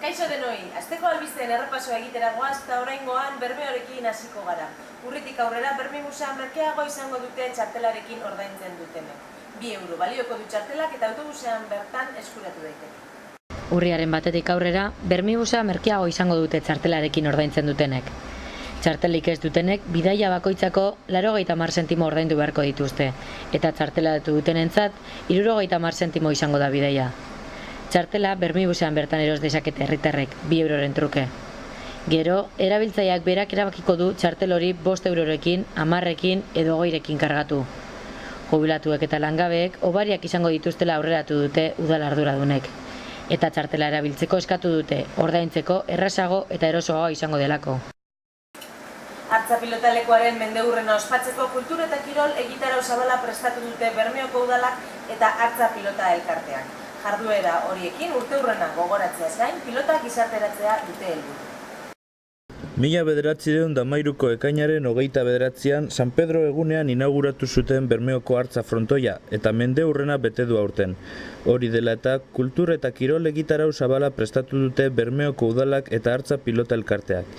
Kaixo denoi, asteko albisteen errepasoa egitera goaz eta oraingoan Bermeorekin hasiko gara. Urritik aurrera Berme Museoan merkeago izango dute txartelarekin ordaintzen dutenek. 2 euro balioko du txartelak eta autobusean bertan eskuratu daiteke. Urriaren batetik aurrera Berme Museoa merkeago izango dute txartelarekin ordaintzen dutenek. Txartelik ez dutenek bidaia bakoitzako 80 zentimo ordaindu beharko dituzte eta txartelatu dutenentzat 70 zentimo izango da bidaia. Txartela Bermibusean bertan eros dezakete herritarrek 2 euroren truke. Gero, erabiltzaileak berak erabakiko du txartel hori 5 eurorekin, 10rekin edo 20rekin kargatu. Jubilatuek eta langabeek hobariak izango dituztela aurreratu dute udal arduradunek. Eta txartela erabiltzeko eskatu dute, ordaintzeko errazago eta erosoago izango delako. Artza pilotalekuaren mendeurrena ospatzeko kultura eta kirol egitarau zabala prestatu dute Bermeoko udalak eta Artza pilota elkarteak. Jarduera horiekin urteurrena gogoratzeaz gain, pilotak gizarteratzea dute helburu. 1913ko ekainaren 29an San Pedro egunean inauguratu zuten Bermeoko Artza frontoia eta mendeurrena bete du aurten. Hori dela eta kultur eta kirol egitarau zabala prestatu dute Bermeoko udalak eta Artza pilota elkarteak.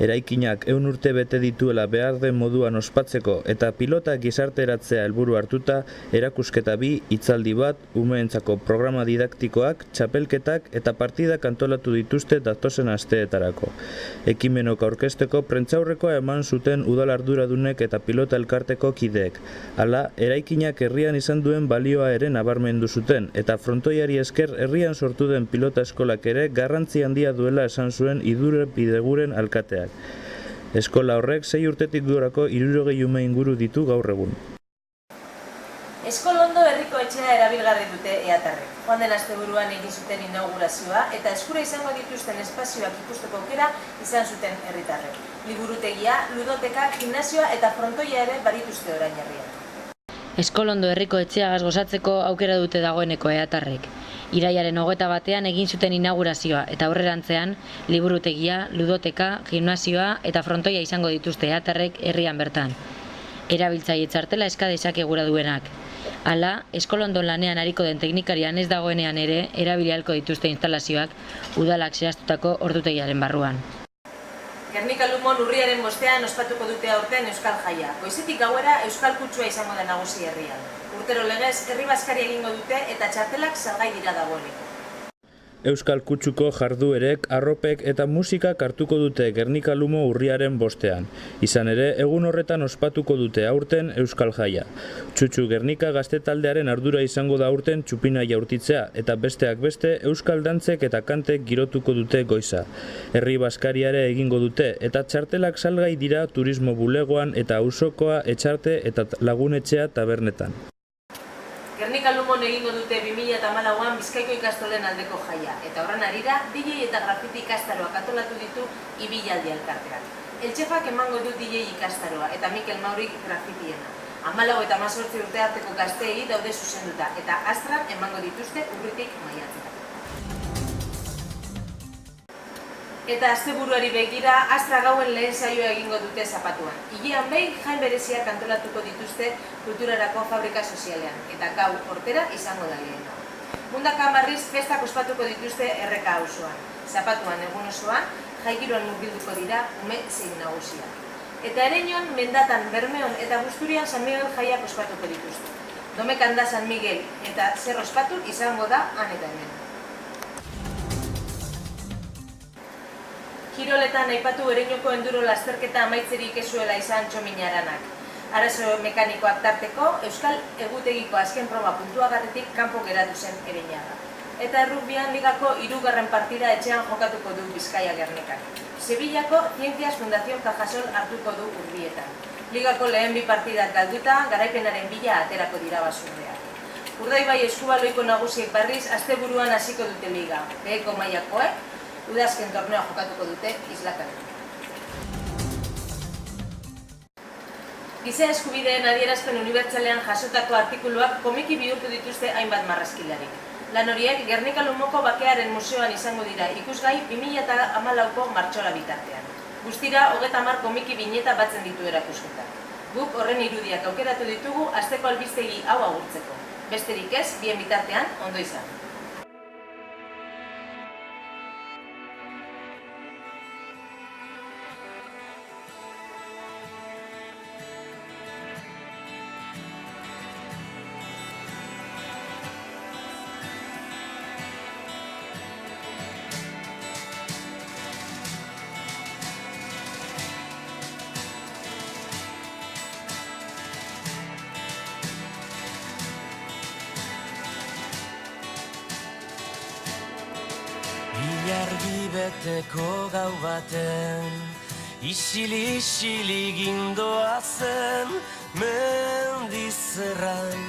Eraikinak 100 urte bete dituela behar den moduan ospatzeko eta pilota gizarteratzea helburu hartuta, erakusketa 2, hitzaldi bat, umeentzako programa didaktikoak, txapelketak eta partidak antolatu dituzte datozen asteetarako. Ekimenok aurkezteko prentsaurrekoa eman zuten udal arduradunek eta pilota elkarteko kideek. Hala, eraikinak herrian izan duen balioa ere nabarmendu zuten eta frontoiari esker herrian sortu den pilota eskolak ere garrantzi handia duela esan zuen Idurre Bideguren alkateak. Eskola horrek 6 urtetik gorako 60 ume inguru ditu gaur egun. Eskolondo herriko etxea erabilgarri dute eatarrek. Joan den asteburuan egin zuten inaugurazioa eta eskura izango dituzten espazioak ikusteko aukera izan zuten herritarrek. Liburutegia, ludoteka, gimnasioa eta frontoia ere barituzte orain herrian. Eskolondo herriko etxeagaz gozatzeko aukera dute dagoeneko eatarrek. Irailaren 21ean egin zuten inaugurazioa eta aurrerantzean liburutegia, ludoteka, gimnasioa eta frontoia izango dituzte eatarrek herrian bertan. Erabiltzaile txartela eska dezake gura duenak. Hala, Eskolondo lanean ariko den teknikarian ez dagoenean ere erabili ahalko dituzte instalazioak udalak zehaztutako ordutegiaren barruan. Gernika Lumon urriaren 5ean ospatuko dute aurten Euskal Jaia. Goizetik gauera Euskal Kutsua izango da nagusi herrian. Urtero legez herri baskari egingo dute eta txartelak salgai dira dagoeneko. Euskal Kutsuko jarduerek, arropek eta musikak hartuko dute Gernika Lumo urriaren 5ean. Izan ere, egun horretan ospatuko dute aurten Euskal Jaia. Txutxu Gernika gazte taldearen ardura izango da aurten txupina jaurtitzea eta besteak beste Euskal dantzek eta kantek girotuko dute goiza. Herri baskariare egingo dute eta txartelak salgai dira turismo bulegoan eta auzokoa etxarte eta lagunetxea tabernetan. Gernika Lumon egingo dute 2014an Bizkaiko ikastolen aldeko jaia, eta horren arira DJ eta grafiti ikastaroak antolatu ditu ibilaldi elkarteak. Eltxefak emango du DJ ikastaroa eta Mikel Maurik grafitiena. 14 eta 18 urte arteko gazteei daude zuzenduta eta Astran emango dituzte urritik maiatzera. Eta asteburuari begira, Astra gauen lehen saioa egingo dute zapatuan. Hilean behin jain bereziak antolatuko dituzte kulturarako fabrika sozialean, eta gau hortera izango da lehena. Mundaka marriz festak ospatuko dituzte Erreka auzoan. Zapatuan egun osoan, jaigiroan murgilduko dira ume zein nagusia. Eta Ereñon, Mendatan, Bermeon eta Busturian San Miguel jaiak ospatuko dituzte. Domekan da San Miguel eta zer ospatu izango da han eta hemen. Kiroletan aipatu Ereñoko enduro lasterketa amaitzerik ez zuela izan Txominaranak. Arazo mekanikoak tarteko, Euskal Egutegiko azken proba puntuagarretik kanpo geratu zen Ereñaga. Eta errugbian ligako 3. partida etxean jokatuko du Bizkaia Gernikak. Sevillako Ciencias Fundación Cajasol hartuko du Urbietan. Ligako lehen 2 partidak galduta, garaipenaren bila aterako dira basurreak. Urdaibai Eskubaloiko nagusiek berriz asteburuan hasiko dute liga. Beheko mailakoek udazken torneoa jokatuko dute islakan. Giza eskubideen adierazpen unibertsalean jasotako artikuluak komiki bihurtu dituzte hainbat marrazkilarik. Lan horiek Gernika Lumoko Bakearen Museoan izango dira ikusgai 2014ko martxola bitartean. Guztira 30 komiki bineta batzen ditu erakusketak. Guk horren irudiak aukeratu ditugu asteko albistegi hau agurtzeko. Besterik ez, bien bitartean, ondo izan. beteko gau baten, isili gindoa zen mendizerran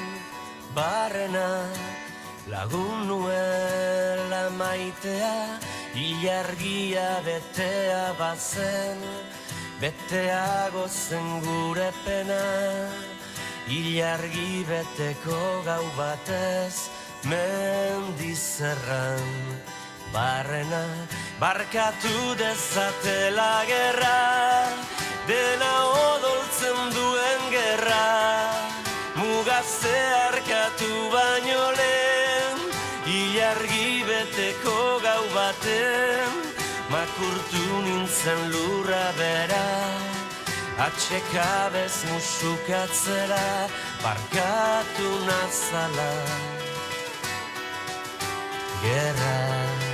barrena, lagun nuela maitea, ilargia betea bazen, beteago zen gure pena, ilargi beteko gau batez mendizerran barrena. Barkatu dezatela gerra, dena odoltzen duen gerra, mugazte arkatu baino lehen, ilargi beteko gau baten, makurtu nintzen lurra bera, atxekabez musukatzera, barkatu nazala gerra.